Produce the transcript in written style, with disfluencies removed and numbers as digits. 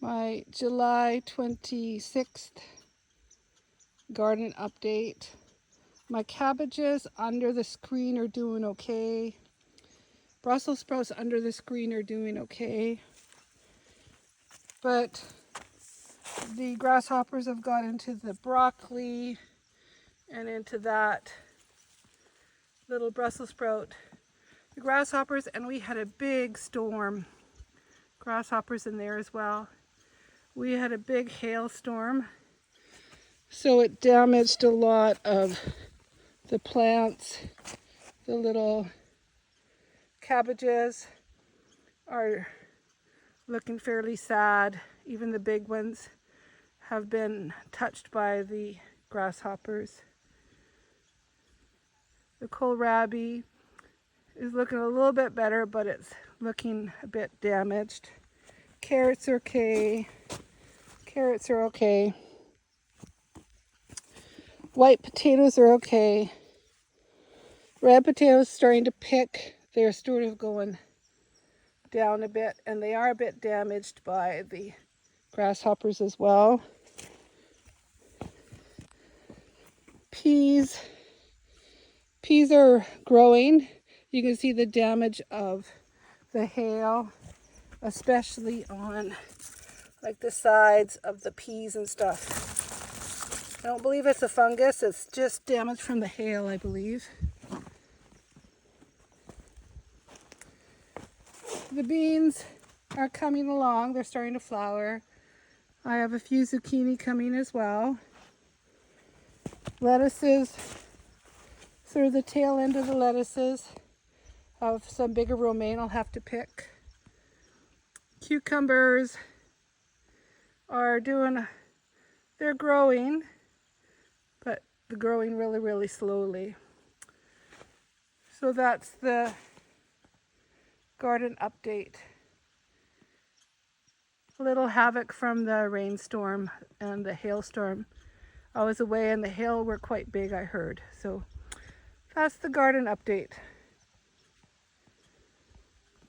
My July 26th garden update. My cabbages under the screen are doing okay. Brussels sprouts under the screen are doing okay. But the grasshoppers have got into the broccoli and into that little Brussels sprout. The grasshoppers, and we had a big storm. Grasshoppers in there as well. We had a big hailstorm, so it damaged a lot of the plants. The little cabbages are looking fairly sad. Even the big ones have been touched by the grasshoppers. The kohlrabi is looking a little bit better, but it's looking a bit damaged. Carrots are okay. Carrots are okay. White potatoes are okay. Red potatoes starting to pick. They're sort of going down a bit, and they are a bit damaged by the grasshoppers as well. Peas are growing. You can see the damage of the hail, especially on like the sides of the peas and stuff. I don't believe it's a fungus, it's just damage from the hail, I believe. The beans are coming along, they're starting to flower. I have a few zucchini coming as well. Lettuces, sort of the tail end of the lettuces, have some bigger romaine I'll have to pick. Cucumbers are they're growing, but they're growing really, really slowly. So that's the garden update. A little havoc from the rainstorm and the hailstorm. I was away and the hail were quite big, I heard. So that's the garden update.